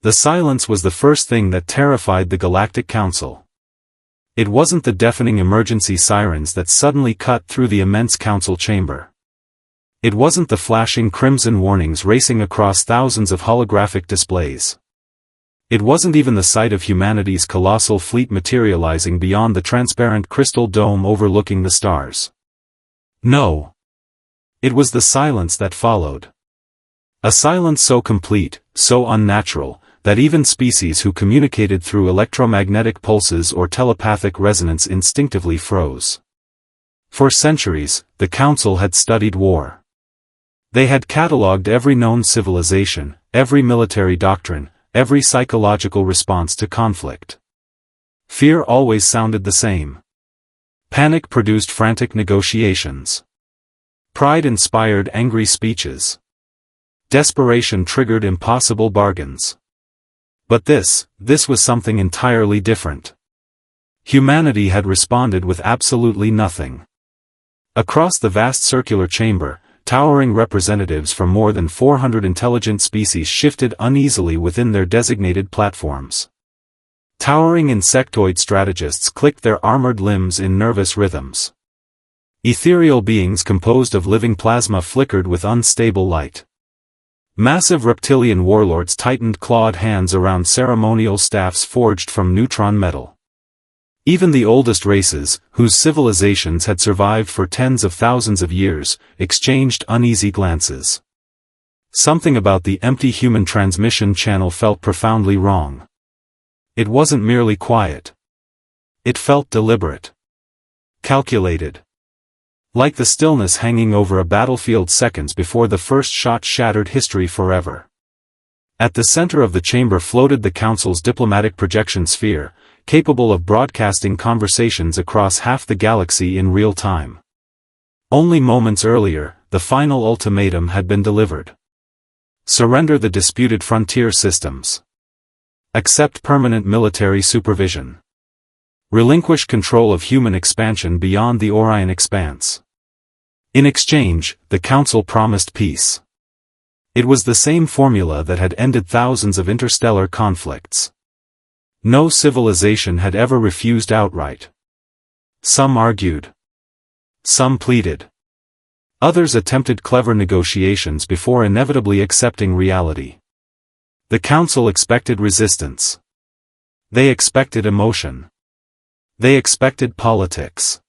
The silence was the first thing that terrified the Galactic Council. It wasn't the deafening emergency sirens that suddenly cut through the immense council chamber. It wasn't the flashing crimson warnings racing across thousands of holographic displays. It wasn't even the sight of humanity's colossal fleet materializing beyond the transparent crystal dome overlooking the stars. No. It was the silence that followed. A silence so complete, so unnatural, that even species who communicated through electromagnetic pulses or telepathic resonance instinctively froze. For centuries, the Council had studied war. They had catalogued every known civilization, every military doctrine, every psychological response to conflict. Fear always sounded the same. Panic produced frantic negotiations. Pride inspired angry speeches. Desperation triggered impossible bargains. But this was something entirely different. Humanity had responded with absolutely nothing. Across the vast circular chamber, towering representatives from more than 400 intelligent species shifted uneasily within their designated platforms. Towering insectoid strategists clicked their armored limbs in nervous rhythms. Ethereal beings composed of living plasma flickered with unstable light. Massive reptilian warlords tightened clawed hands around ceremonial staffs forged from neutron metal. Even the oldest races, whose civilizations had survived for tens of thousands of years, exchanged uneasy glances. Something about the empty human transmission channel felt profoundly wrong. It wasn't merely quiet. It felt deliberate. Calculated. Like the stillness hanging over a battlefield seconds before the first shot shattered history forever. At the center of the chamber floated the Council's diplomatic projection sphere, capable of broadcasting conversations across half the galaxy in real time. Only moments earlier, the final ultimatum had been delivered. Surrender the disputed frontier systems. Accept permanent military supervision. Relinquish control of human expansion beyond the Orion expanse. In exchange, the Council promised peace. It was the same formula that had ended thousands of interstellar conflicts. No civilization had ever refused outright. Some argued. Some pleaded. Others attempted clever negotiations before inevitably accepting reality. The Council expected resistance. They expected emotion. They expected politics.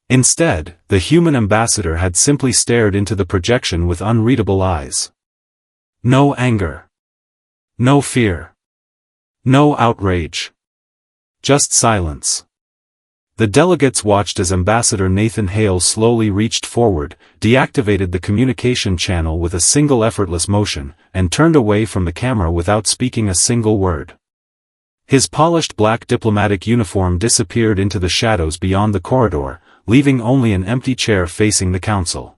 Instead, the human ambassador had simply stared into the projection with unreadable eyes. No anger. No fear. No outrage. Just silence. The delegates watched as Ambassador Nathan Hale slowly reached forward, deactivated the communication channel with a single effortless motion, and turned away from the camera without speaking a single word. His polished black diplomatic uniform disappeared into the shadows beyond the corridor, leaving only an empty chair facing the Council.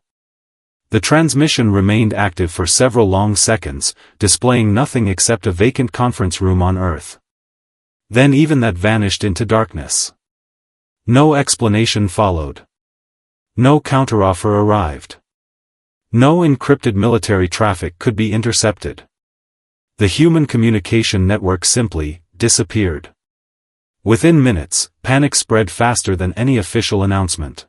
The transmission remained active for several long seconds, displaying nothing except a vacant conference room on Earth. Then even that vanished into darkness. No explanation followed. No counteroffer arrived. No encrypted military traffic could be intercepted. The human communication network simply disappeared. Within minutes, panic spread faster than any official announcement.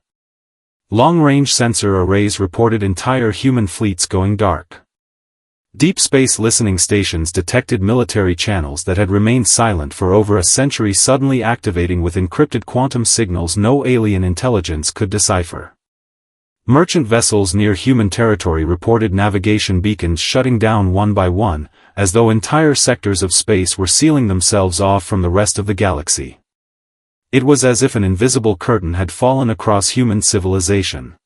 Long-range sensor arrays reported entire human fleets going dark. Deep space listening stations detected military channels that had remained silent for over a century suddenly activating with encrypted quantum signals no alien intelligence could decipher. Merchant vessels near human territory reported navigation beacons shutting down one by one, as though entire sectors of space were sealing themselves off from the rest of the galaxy. It was as if an invisible curtain had fallen across human civilization.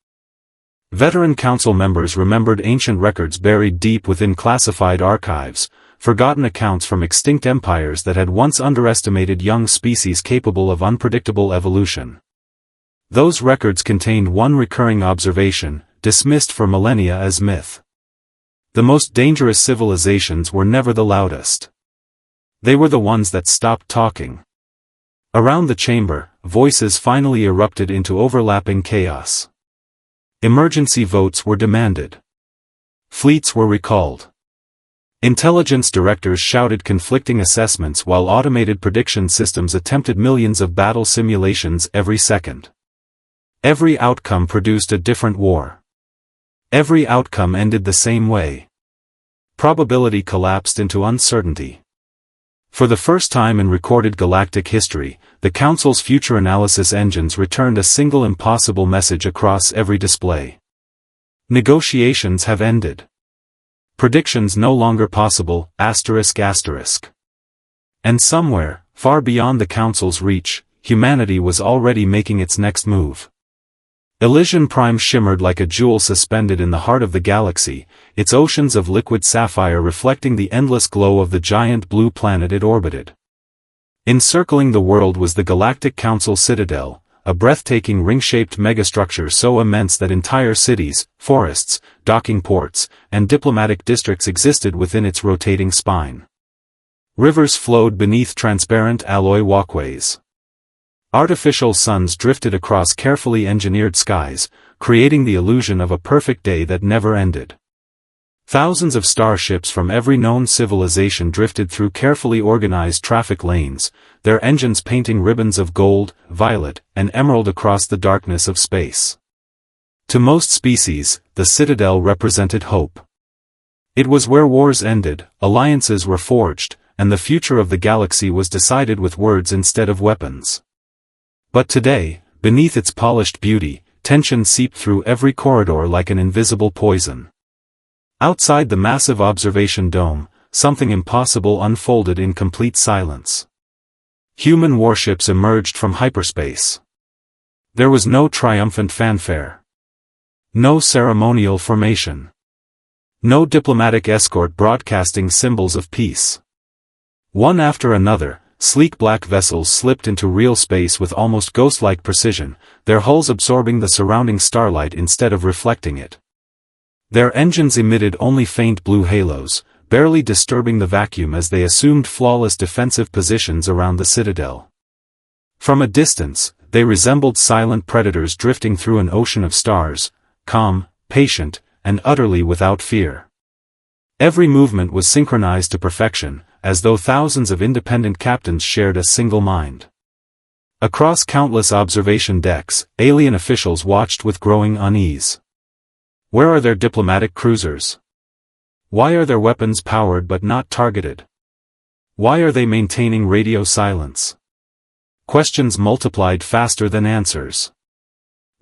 Veteran Council members remembered ancient records buried deep within classified archives, forgotten accounts from extinct empires that had once underestimated young species capable of unpredictable evolution. Those records contained one recurring observation, dismissed for millennia as myth. The most dangerous civilizations were never the loudest. They were the ones that stopped talking. Around the chamber, voices finally erupted into overlapping chaos. Emergency votes were demanded. Fleets were recalled. Intelligence directors shouted conflicting assessments while automated prediction systems attempted millions of battle simulations every second. Every outcome produced a different war. Every outcome ended the same way. Probability collapsed into uncertainty. For the first time in recorded galactic history, the Council's future analysis engines returned a single impossible message across every display. Negotiations have ended. Predictions no longer possible, ****. And somewhere, far beyond the Council's reach, humanity was already making its next move. Elysian Prime shimmered like a jewel suspended in the heart of the galaxy, its oceans of liquid sapphire reflecting the endless glow of the giant blue planet it orbited. Encircling the world was the Galactic Council Citadel, a breathtaking ring-shaped megastructure so immense that entire cities, forests, docking ports, and diplomatic districts existed within its rotating spine. Rivers flowed beneath transparent alloy walkways. Artificial suns drifted across carefully engineered skies, creating the illusion of a perfect day that never ended. Thousands of starships from every known civilization drifted through carefully organized traffic lanes, their engines painting ribbons of gold, violet, and emerald across the darkness of space. To most species, the Citadel represented hope. It was where wars ended, alliances were forged, and the future of the galaxy was decided with words instead of weapons. But today, beneath its polished beauty, tension seeped through every corridor like an invisible poison. Outside the massive observation dome, something impossible unfolded in complete silence. Human warships emerged from hyperspace. There was no triumphant fanfare. No ceremonial formation. No diplomatic escort broadcasting symbols of peace. One after another, sleek black vessels slipped into real space with almost ghost-like precision, their hulls absorbing the surrounding starlight instead of reflecting it. Their engines emitted only faint blue halos, barely disturbing the vacuum as they assumed flawless defensive positions around the Citadel. From a distance, they resembled silent predators drifting through an ocean of stars, calm, patient, and utterly without fear. Every movement was synchronized to perfection, as though thousands of independent captains shared a single mind. Across countless observation decks, alien officials watched with growing unease. Where are their diplomatic cruisers? Why are their weapons powered but not targeted? Why are they maintaining radio silence? Questions multiplied faster than answers.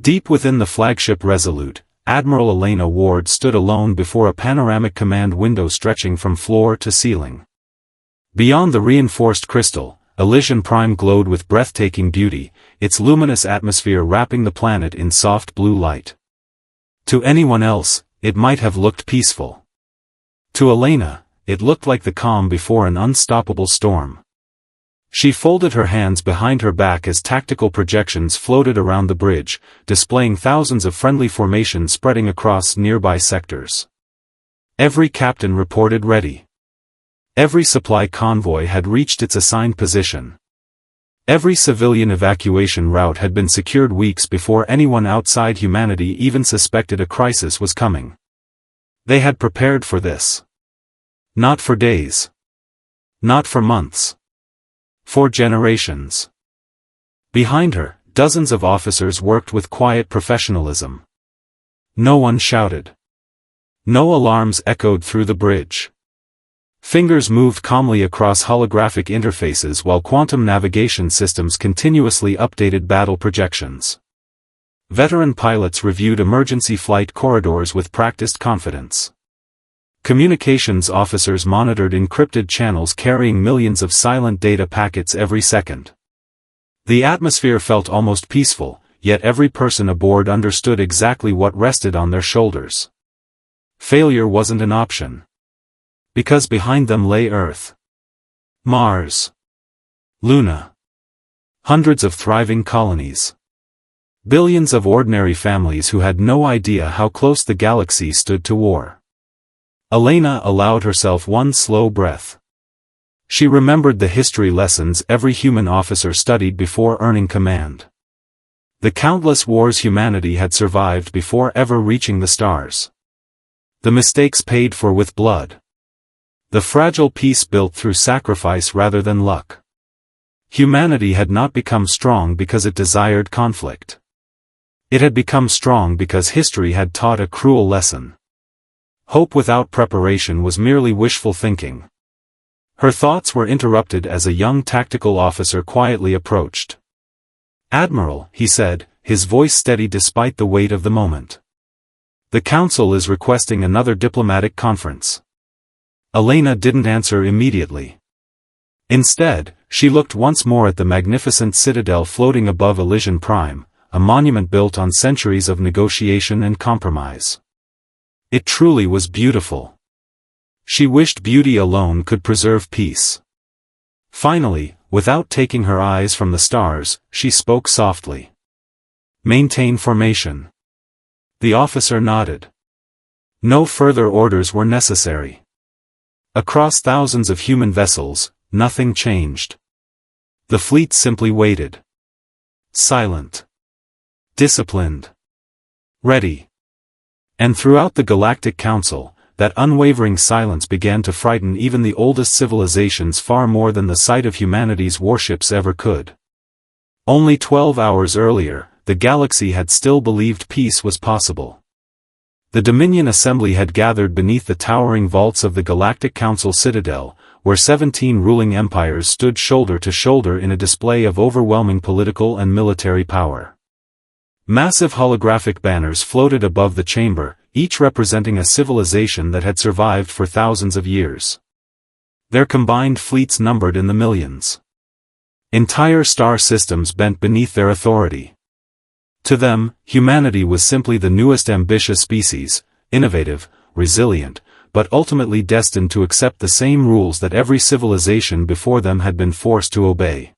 Deep within the flagship Resolute, Admiral Elena Ward stood alone before a panoramic command window stretching from floor to ceiling. Beyond the reinforced crystal, Elysian Prime glowed with breathtaking beauty, its luminous atmosphere wrapping the planet in soft blue light. To anyone else, it might have looked peaceful. To Elena, it looked like the calm before an unstoppable storm. She folded her hands behind her back as tactical projections floated around the bridge, displaying thousands of friendly formations spreading across nearby sectors. Every captain reported ready. Every supply convoy had reached its assigned position. Every civilian evacuation route had been secured weeks before anyone outside humanity even suspected a crisis was coming. They had prepared for this. Not for days. Not for months. For generations. Behind her, dozens of officers worked with quiet professionalism. No one shouted. No alarms echoed through the bridge. Fingers moved calmly across holographic interfaces while quantum navigation systems continuously updated battle projections. Veteran pilots reviewed emergency flight corridors with practiced confidence. Communications officers monitored encrypted channels carrying millions of silent data packets every second. The atmosphere felt almost peaceful, yet every person aboard understood exactly what rested on their shoulders. Failure wasn't an option. Because behind them lay Earth, Mars, Luna, hundreds of thriving colonies, billions of ordinary families who had no idea how close the galaxy stood to war. Elena allowed herself one slow breath. She remembered the history lessons every human officer studied before earning command. The countless wars humanity had survived before ever reaching the stars. The mistakes paid for with blood. The fragile peace built through sacrifice rather than luck. Humanity had not become strong because it desired conflict. It had become strong because history had taught a cruel lesson. Hope without preparation was merely wishful thinking. Her thoughts were interrupted as a young tactical officer quietly approached. "Admiral," he said, his voice steady despite the weight of the moment. "The Council is requesting another diplomatic conference." Elena didn't answer immediately. Instead, she looked once more at the magnificent citadel floating above Elysian Prime, a monument built on centuries of negotiation and compromise. It truly was beautiful. She wished beauty alone could preserve peace. Finally, without taking her eyes from the stars, she spoke softly. "Maintain formation." The officer nodded. No further orders were necessary. Across thousands of human vessels, nothing changed. The fleet simply waited. Silent. Disciplined. Ready. And throughout the Galactic Council, that unwavering silence began to frighten even the oldest civilizations far more than the sight of humanity's warships ever could. Only 12 hours earlier, the galaxy had still believed peace was possible. The Dominion Assembly had gathered beneath the towering vaults of the Galactic Council citadel, where 17 ruling empires stood shoulder to shoulder in a display of overwhelming political and military power. Massive holographic banners floated above the chamber, each representing a civilization that had survived for thousands of years. Their combined fleets numbered in the millions. Entire star systems bent beneath their authority. To them, humanity was simply the newest ambitious species, innovative, resilient, but ultimately destined to accept the same rules that every civilization before them had been forced to obey.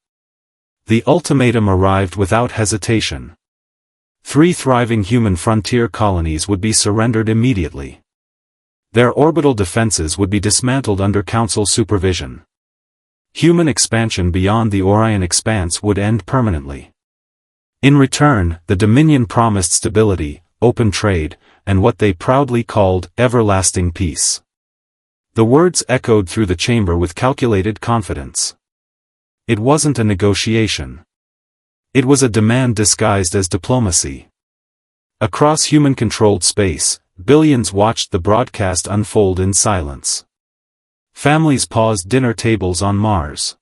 The ultimatum arrived without hesitation. 3 thriving human frontier colonies would be surrendered immediately. Their orbital defenses would be dismantled under Council supervision. Human expansion beyond the Orion expanse would end permanently. In return, the Dominion promised stability, open trade, and what they proudly called everlasting peace. The words echoed through the chamber with calculated confidence. It wasn't a negotiation. It was a demand disguised as diplomacy. Across human-controlled space, billions watched the broadcast unfold in silence. Families paused dinner tables on Mars.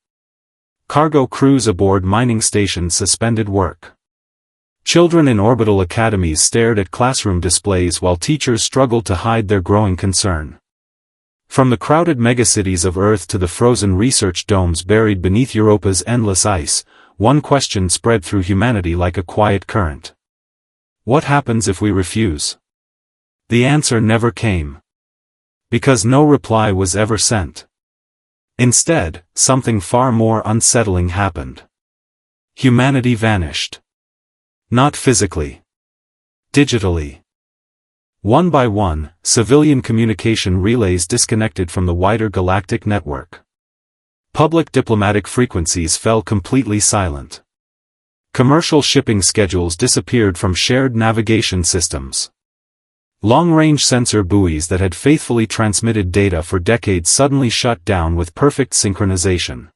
Cargo crews aboard mining stations suspended work. Children in orbital academies stared at classroom displays while teachers struggled to hide their growing concern. From the crowded megacities of Earth to the frozen research domes buried beneath Europa's endless ice, one question spread through humanity like a quiet current. What happens if we refuse? The answer never came. Because no reply was ever sent. Instead, something far more unsettling happened. Humanity vanished. Not physically. Digitally. One by one, civilian communication relays disconnected from the wider galactic network. Public diplomatic frequencies fell completely silent. Commercial shipping schedules disappeared from shared navigation systems. Long-range sensor buoys that had faithfully transmitted data for decades suddenly shut down with perfect synchronization.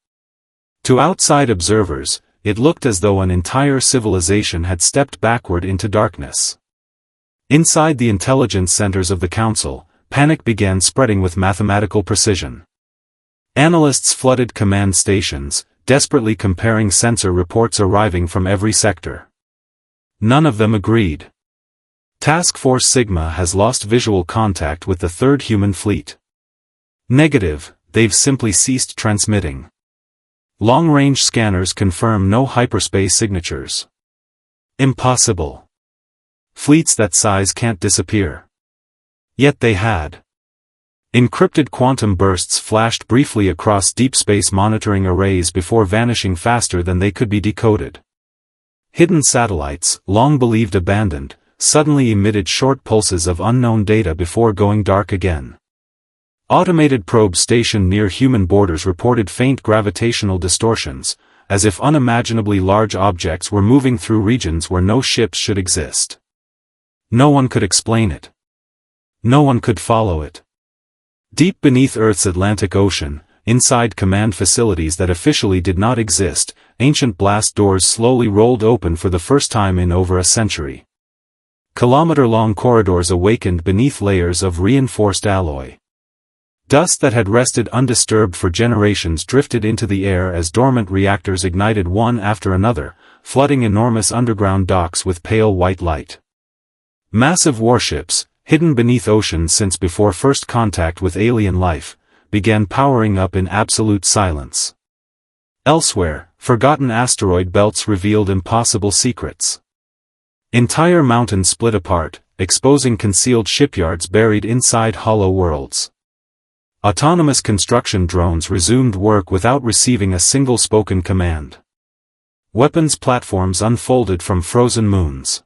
To outside observers, it looked as though an entire civilization had stepped backward into darkness. Inside the intelligence centers of the Council, panic began spreading with mathematical precision. Analysts flooded command stations, desperately comparing sensor reports arriving from every sector. None of them agreed. Task Force Sigma has lost visual contact with the Third Human Fleet. Negative, they've simply ceased transmitting. Long-range scanners confirm no hyperspace signatures. Impossible. Fleets that size can't disappear. Yet they had. Encrypted quantum bursts flashed briefly across deep space monitoring arrays before vanishing faster than they could be decoded. Hidden satellites, long believed abandoned, suddenly emitted short pulses of unknown data before going dark again. Automated probes stationed near human borders reported faint gravitational distortions, as if unimaginably large objects were moving through regions where no ships should exist. No one could explain it. No one could follow it. Deep beneath Earth's Atlantic Ocean, inside command facilities that officially did not exist, ancient blast doors slowly rolled open for the first time in over a century. Kilometer-long corridors awakened beneath layers of reinforced alloy. Dust that had rested undisturbed for generations drifted into the air as dormant reactors ignited one after another, flooding enormous underground docks with pale white light. Massive warships, hidden beneath oceans since before first contact with alien life, began powering up in absolute silence. Elsewhere, forgotten asteroid belts revealed impossible secrets. Entire mountains split apart, exposing concealed shipyards buried inside hollow worlds. Autonomous construction drones resumed work without receiving a single spoken command. Weapons platforms unfolded from frozen moons.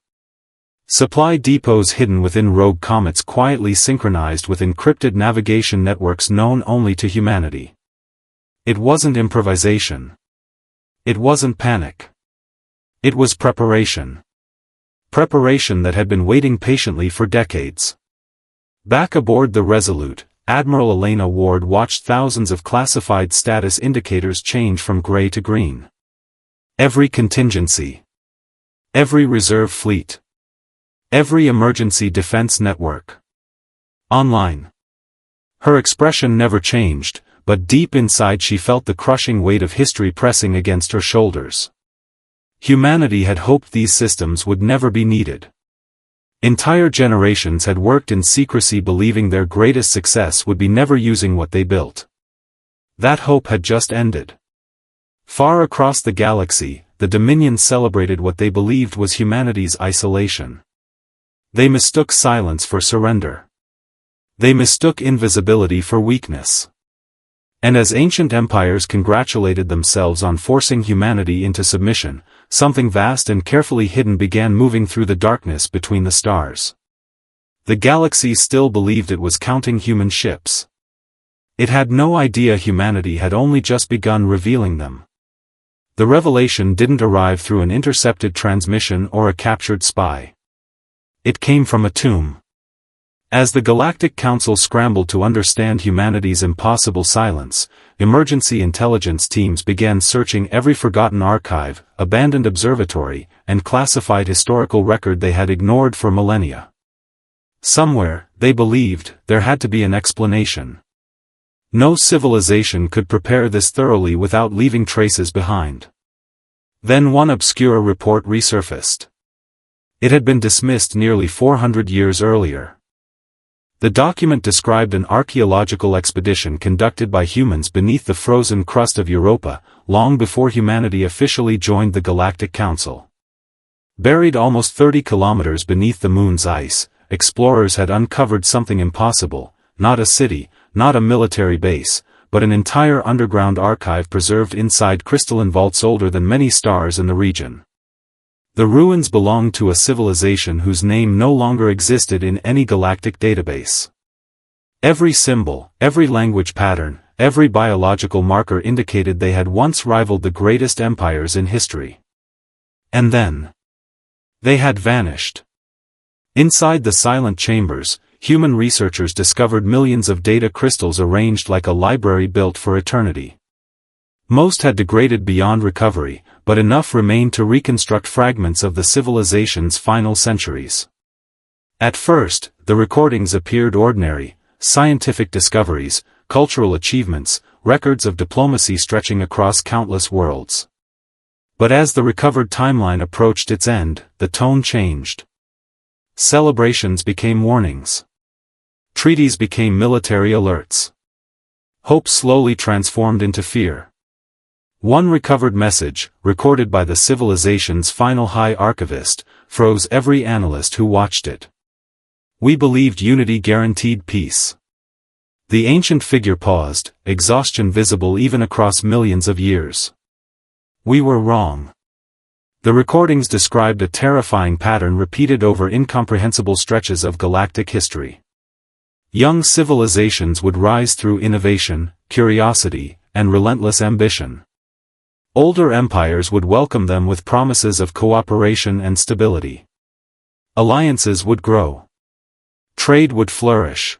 Supply depots hidden within rogue comets quietly synchronized with encrypted navigation networks known only to humanity. It wasn't improvisation. It wasn't panic. It was preparation. Preparation that had been waiting patiently for decades. Back aboard the Resolute, Admiral Elena Ward watched thousands of classified status indicators change from gray to green. Every contingency. Every reserve fleet. Every emergency defense network. Online. Her expression never changed, but deep inside she felt the crushing weight of history pressing against her shoulders. Humanity had hoped these systems would never be needed. Entire generations had worked in secrecy believing their greatest success would be never using what they built. That hope had just ended. Far across the galaxy, the Dominion celebrated what they believed was humanity's isolation. They mistook silence for surrender. They mistook invisibility for weakness. And as ancient empires congratulated themselves on forcing humanity into submission, something vast and carefully hidden began moving through the darkness between the stars. The galaxy still believed it was counting human ships. It had no idea humanity had only just begun revealing them. The revelation didn't arrive through an intercepted transmission or a captured spy. It came from a tomb. As the Galactic Council scrambled to understand humanity's impossible silence, emergency intelligence teams began searching every forgotten archive, abandoned observatory, and classified historical record they had ignored for millennia. Somewhere, they believed, there had to be an explanation. No civilization could prepare this thoroughly without leaving traces behind. Then one obscure report resurfaced. It had been dismissed nearly 400 years earlier. The document described an archaeological expedition conducted by humans beneath the frozen crust of Europa, long before humanity officially joined the Galactic Council. Buried almost 30 kilometers beneath the moon's ice, explorers had uncovered something impossible, not a city, not a military base, but an entire underground archive preserved inside crystalline vaults older than many stars in the region. The ruins belonged to a civilization whose name no longer existed in any galactic database. Every symbol, every language pattern, every biological marker indicated they had once rivaled the greatest empires in history. And then, they had vanished. Inside the silent chambers, human researchers discovered millions of data crystals arranged like a library built for eternity. Most had degraded beyond recovery, but enough remained to reconstruct fragments of the civilization's final centuries. At first, the recordings appeared ordinary: scientific discoveries, cultural achievements, records of diplomacy stretching across countless worlds. But as the recovered timeline approached its end, the tone changed. Celebrations became warnings. Treaties became military alerts. Hope slowly transformed into fear. One recovered message, recorded by the civilization's final high archivist, froze every analyst who watched it. We believed unity guaranteed peace. The ancient figure paused, exhaustion visible even across millions of years. We were wrong. The recordings described a terrifying pattern repeated over incomprehensible stretches of galactic history. Young civilizations would rise through innovation, curiosity, and relentless ambition. Older empires would welcome them with promises of cooperation and stability. Alliances would grow. Trade would flourish.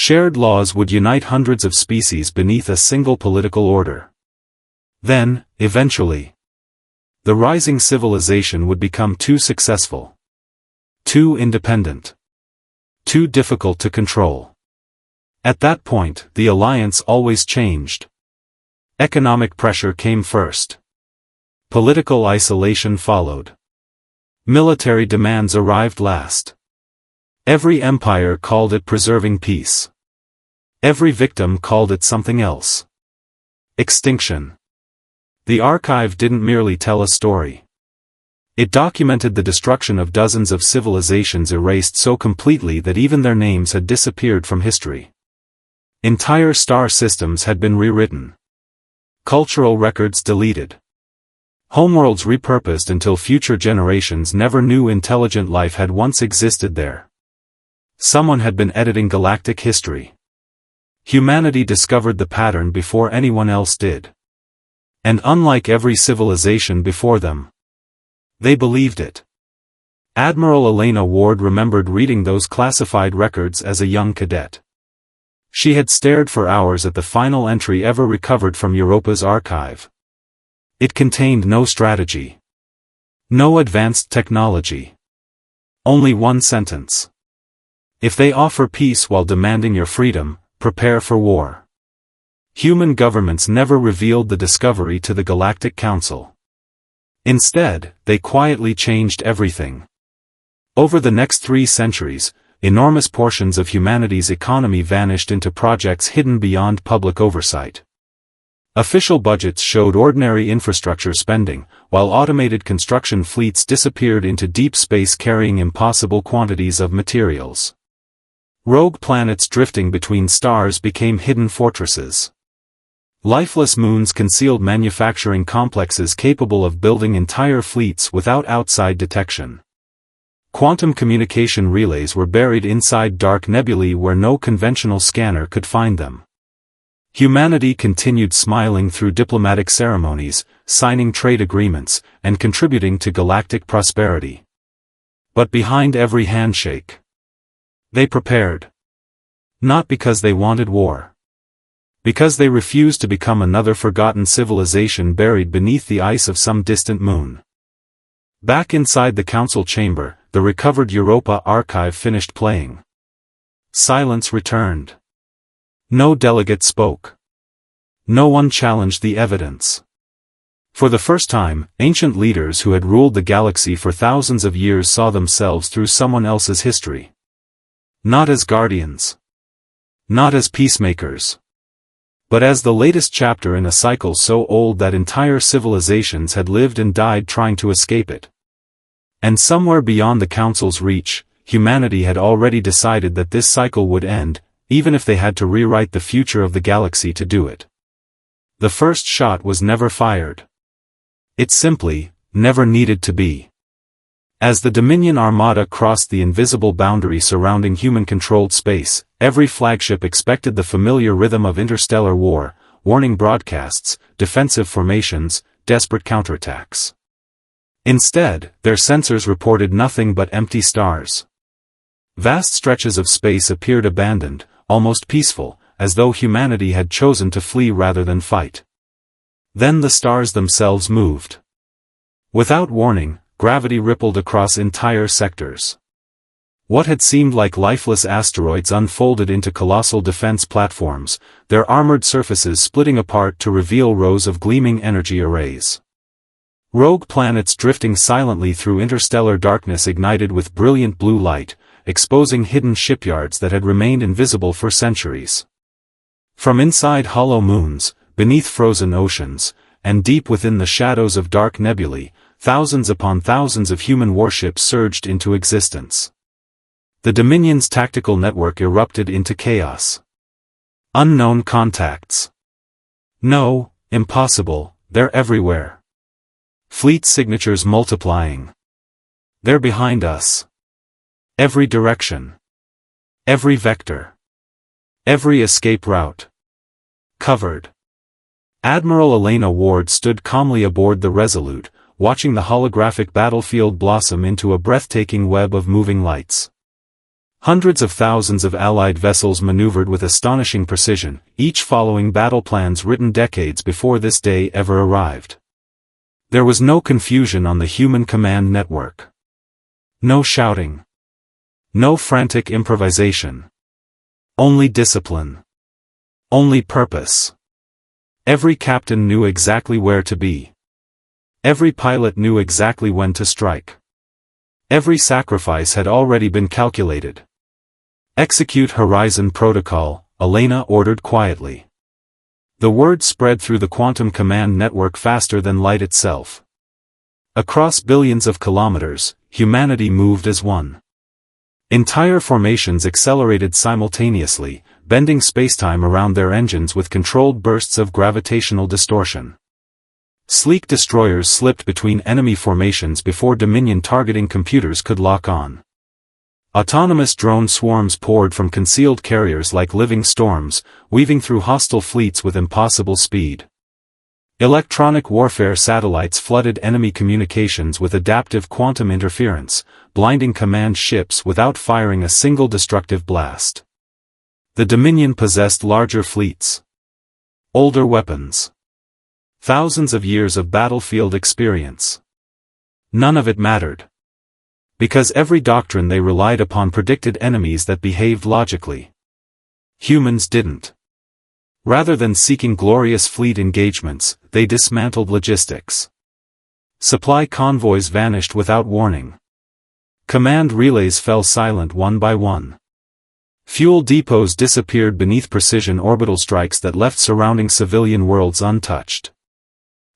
Shared laws would unite hundreds of species beneath a single political order. Then, eventually, the rising civilization would become too successful, too independent, too difficult to control. At that point, the alliance always changed. Economic pressure came first. Political isolation followed. Military demands arrived last. Every empire called it preserving peace. Every victim called it something else. Extinction. The archive didn't merely tell a story. It documented the destruction of dozens of civilizations erased so completely that even their names had disappeared from history. Entire star systems had been rewritten. Cultural records deleted. Homeworlds repurposed until future generations never knew intelligent life had once existed there. Someone had been editing galactic history. Humanity discovered the pattern before anyone else did. And unlike every civilization before them, they believed it. Admiral Elena Ward remembered reading those classified records as a young cadet. She had stared for hours at the final entry ever recovered from Europa's archive. It contained no strategy. No advanced technology. Only one sentence. If they offer peace while demanding your freedom, prepare for war. Human governments never revealed the discovery to the Galactic Council. Instead, they quietly changed everything. Over the next 3 centuries, enormous portions of humanity's economy vanished into projects hidden beyond public oversight. Official budgets showed ordinary infrastructure spending, while automated construction fleets disappeared into deep space carrying impossible quantities of materials. Rogue planets drifting between stars became hidden fortresses. Lifeless moons concealed manufacturing complexes capable of building entire fleets without outside detection. Quantum communication relays were buried inside dark nebulae where no conventional scanner could find them. Humanity continued smiling through diplomatic ceremonies, signing trade agreements, and contributing to galactic prosperity. But behind every handshake, they prepared. Not because they wanted war. Because they refused to become another forgotten civilization buried beneath the ice of some distant moon. Back inside the council chamber, the recovered Europa archive finished playing. Silence returned. No delegate spoke. No one challenged the evidence. For the first time, ancient leaders who had ruled the galaxy for thousands of years saw themselves through someone else's history. Not as guardians. Not as peacemakers. But as the latest chapter in a cycle so old that entire civilizations had lived and died trying to escape it. And somewhere beyond the Council's reach, humanity had already decided that this cycle would end, even if they had to rewrite the future of the galaxy to do it. The first shot was never fired. It simply, never needed to be. As the Dominion Armada crossed the invisible boundary surrounding human-controlled space, every flagship expected the familiar rhythm of interstellar war, warning broadcasts, defensive formations, desperate counterattacks. Instead, their sensors reported nothing but empty stars. Vast stretches of space appeared abandoned, almost peaceful, as though humanity had chosen to flee rather than fight. Then the stars themselves moved. Without warning, gravity rippled across entire sectors. What had seemed like lifeless asteroids unfolded into colossal defense platforms, their armored surfaces splitting apart to reveal rows of gleaming energy arrays. Rogue planets drifting silently through interstellar darkness ignited with brilliant blue light, exposing hidden shipyards that had remained invisible for centuries. From inside hollow moons, beneath frozen oceans, and deep within the shadows of dark nebulae, thousands upon thousands of human warships surged into existence. The Dominion's tactical network erupted into chaos. Unknown contacts. No, impossible, they're everywhere. Fleet signatures multiplying. They're behind us. Every direction. Every vector. Every escape route. Covered. Admiral Elena Ward stood calmly aboard the Resolute, watching the holographic battlefield blossom into a breathtaking web of moving lights. Hundreds of thousands of Allied vessels maneuvered with astonishing precision, each following battle plans written decades before this day ever arrived. There was no confusion on the human command network. No shouting. No frantic improvisation. Only discipline. Only purpose. Every captain knew exactly where to be. Every pilot knew exactly when to strike. Every sacrifice had already been calculated. Execute Horizon Protocol, Elena ordered quietly. The word spread through the quantum command network faster than light itself. Across billions of kilometers, humanity moved as one. Entire formations accelerated simultaneously, bending spacetime around their engines with controlled bursts of gravitational distortion. Sleek destroyers slipped between enemy formations before Dominion targeting computers could lock on. Autonomous drone swarms poured from concealed carriers like living storms, weaving through hostile fleets with impossible speed. Electronic warfare satellites flooded enemy communications with adaptive quantum interference, blinding command ships without firing a single destructive blast. The Dominion possessed larger fleets. Older weapons. Thousands of years of battlefield experience. None of it mattered. Because every doctrine they relied upon predicted enemies that behaved logically. Humans didn't. Rather than seeking glorious fleet engagements, they dismantled logistics. Supply convoys vanished without warning. Command relays fell silent one by one. Fuel depots disappeared beneath precision orbital strikes that left surrounding civilian worlds untouched.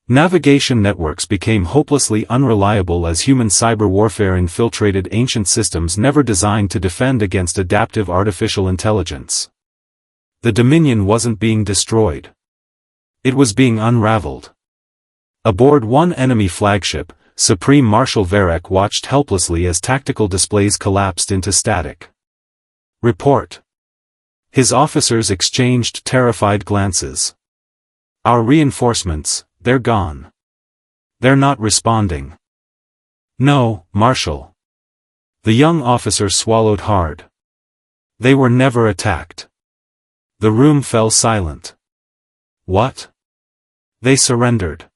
Navigation networks became hopelessly unreliable as human cyber warfare infiltrated ancient systems never designed to defend against adaptive artificial intelligence. The Dominion wasn't being destroyed. It was being unraveled. Aboard one enemy flagship, Supreme Marshal Varek watched helplessly as tactical displays collapsed into static. Report. His officers exchanged terrified glances. Our reinforcements, they're gone. They're not responding. No, Marshal. The young officer swallowed hard. They were never attacked. The room fell silent. What? They surrendered.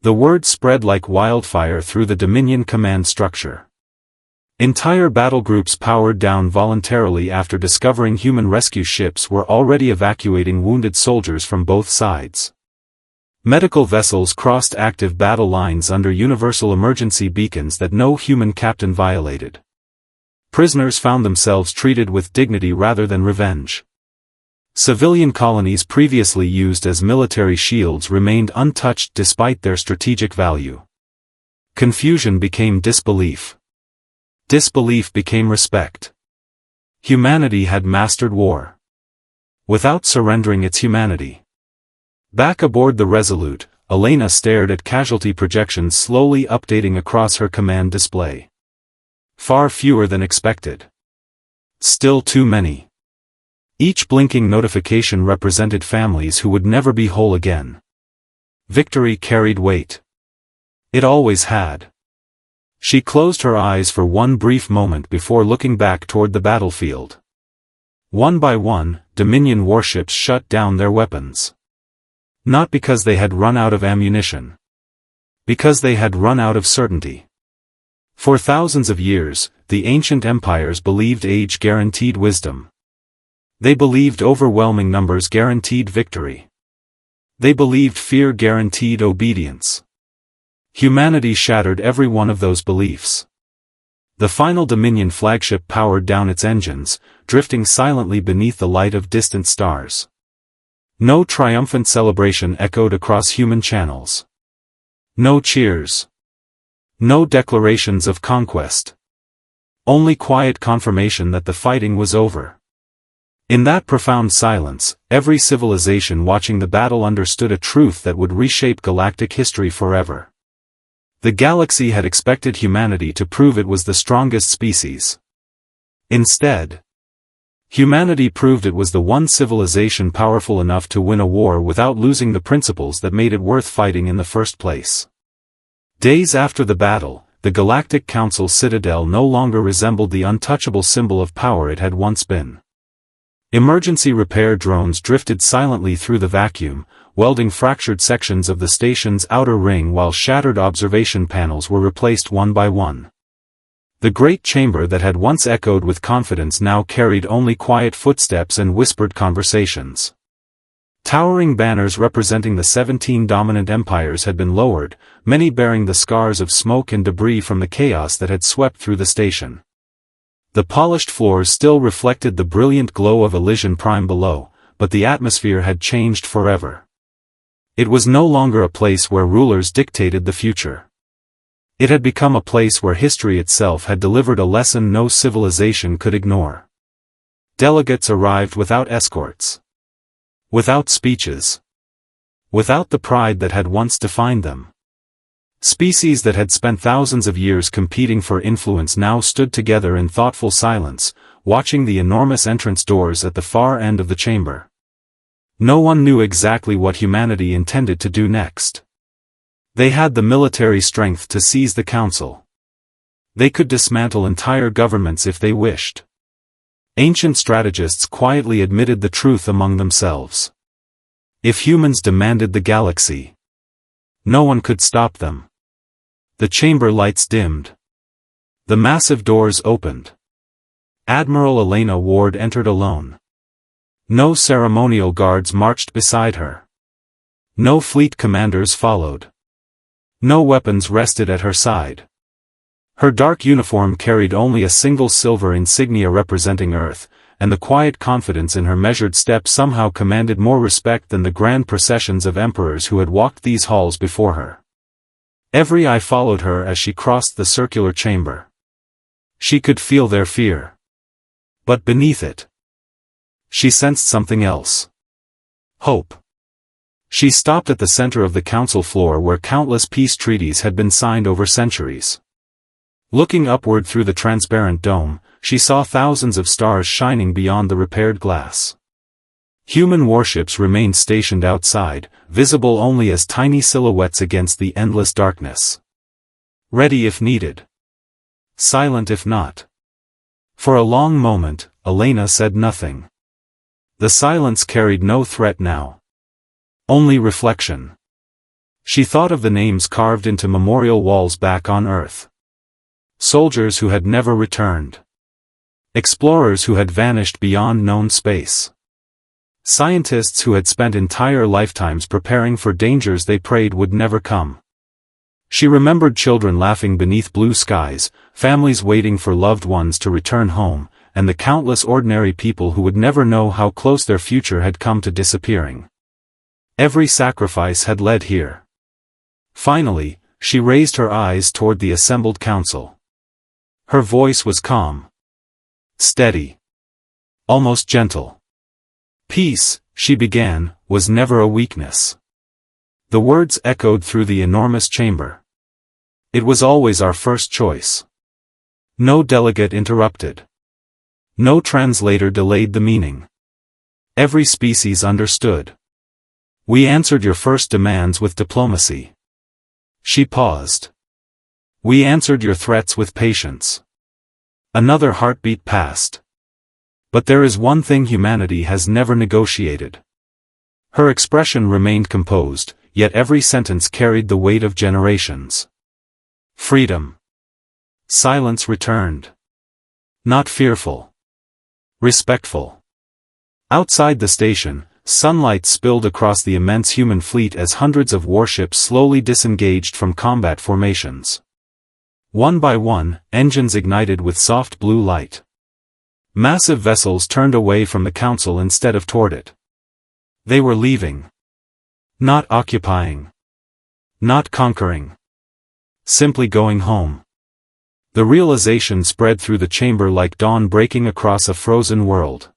The word spread like wildfire through the Dominion command structure. Entire battle groups powered down voluntarily after discovering human rescue ships were already evacuating wounded soldiers from both sides. Medical vessels crossed active battle lines under universal emergency beacons that no human captain violated. Prisoners found themselves treated with dignity rather than revenge. Civilian colonies previously used as military shields remained untouched despite their strategic value. Confusion became disbelief. Disbelief became respect. Humanity had mastered war. Without surrendering its humanity. Back aboard the Resolute, Elena stared at casualty projections slowly updating across her command display. Far fewer than expected. Still too many. Each blinking notification represented families who would never be whole again. Victory carried weight. It always had. She closed her eyes for one brief moment before looking back toward the battlefield. One by one, Dominion warships shut down their weapons. Not because they had run out of ammunition. Because they had run out of certainty. For thousands of years, the ancient empires believed age guaranteed wisdom. They believed overwhelming numbers guaranteed victory. They believed fear guaranteed obedience. Humanity shattered every one of those beliefs. The final Dominion flagship powered down its engines, drifting silently beneath the light of distant stars. No triumphant celebration echoed across human channels. No cheers. No declarations of conquest. Only quiet confirmation that the fighting was over. In that profound silence, every civilization watching the battle understood a truth that would reshape galactic history forever. The galaxy had expected humanity to prove it was the strongest species. Instead, humanity proved it was the one civilization powerful enough to win a war without losing the principles that made it worth fighting in the first place. Days after the battle, the Galactic Council citadel no longer resembled the untouchable symbol of power it had once been. Emergency repair drones drifted silently through the vacuum, welding fractured sections of the station's outer ring while shattered observation panels were replaced one by one. The great chamber that had once echoed with confidence now carried only quiet footsteps and whispered conversations. Towering banners representing the 17 dominant empires had been lowered, many bearing the scars of smoke and debris from the chaos that had swept through the station. The polished floors still reflected the brilliant glow of Elysian Prime below, but the atmosphere had changed forever. It was no longer a place where rulers dictated the future. It had become a place where history itself had delivered a lesson no civilization could ignore. Delegates arrived without escorts. Without speeches. Without the pride that had once defined them. Species that had spent thousands of years competing for influence now stood together in thoughtful silence, watching the enormous entrance doors at the far end of the chamber. No one knew exactly what humanity intended to do next. They had the military strength to seize the council. They could dismantle entire governments if they wished. Ancient strategists quietly admitted the truth among themselves. If humans demanded the galaxy, no one could stop them. The chamber lights dimmed. The massive doors opened. Admiral Elena Ward entered alone. No ceremonial guards marched beside her. No fleet commanders followed. No weapons rested at her side. Her dark uniform carried only a single silver insignia representing Earth, and the quiet confidence in her measured step somehow commanded more respect than the grand processions of emperors who had walked these halls before her. Every eye followed her as she crossed the circular chamber. She could feel their fear. But beneath it, she sensed something else. Hope. She stopped at the center of the council floor where countless peace treaties had been signed over centuries. Looking upward through the transparent dome, she saw thousands of stars shining beyond the repaired glass. Human warships remained stationed outside, visible only as tiny silhouettes against the endless darkness. Ready if needed. Silent if not. For a long moment, Elena said nothing. The silence carried no threat now. Only reflection. She thought of the names carved into memorial walls back on Earth. Soldiers who had never returned. Explorers who had vanished beyond known space. Scientists who had spent entire lifetimes preparing for dangers they prayed would never come. She remembered children laughing beneath blue skies, families waiting for loved ones to return home, and the countless ordinary people who would never know how close their future had come to disappearing. Every sacrifice had led here. Finally, she raised her eyes toward the assembled council. Her voice was calm. Steady. Almost gentle. Peace, she began, was never a weakness. The words echoed through the enormous chamber. It was always our first choice. No delegate interrupted. No translator delayed the meaning. Every species understood. We answered your first demands with diplomacy. She paused. We answered your threats with patience. Another heartbeat passed. But there is one thing humanity has never negotiated. Her expression remained composed, yet every sentence carried the weight of generations. Freedom. Silence returned. Not fearful. Respectful. Outside the station, sunlight spilled across the immense human fleet as hundreds of warships slowly disengaged from combat formations. One by one, engines ignited with soft blue light. Massive vessels turned away from the council instead of toward it. They were leaving. Not occupying. Not conquering. Simply going home. The realization spread through the chamber like dawn breaking across a frozen world.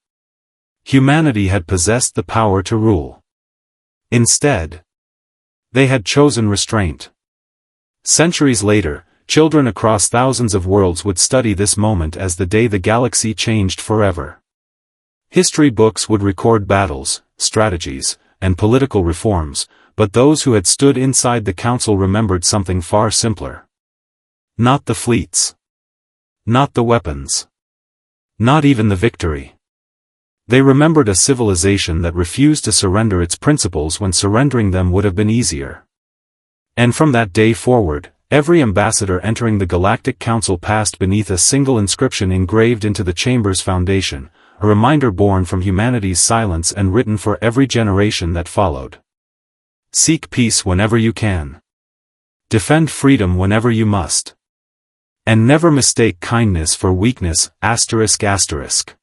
Humanity had possessed the power to rule. Instead, they had chosen restraint. Centuries later, children across thousands of worlds would study this moment as the day the galaxy changed forever. History books would record battles, strategies, and political reforms, but those who had stood inside the council remembered something far simpler. Not the fleets. Not the weapons. Not even the victory. They remembered a civilization that refused to surrender its principles when surrendering them would have been easier. And from that day forward, every ambassador entering the Galactic Council passed beneath a single inscription engraved into the chamber's foundation, a reminder born from humanity's silence and written for every generation that followed. Seek peace whenever you can. Defend freedom whenever you must. And never mistake kindness for weakness, ***.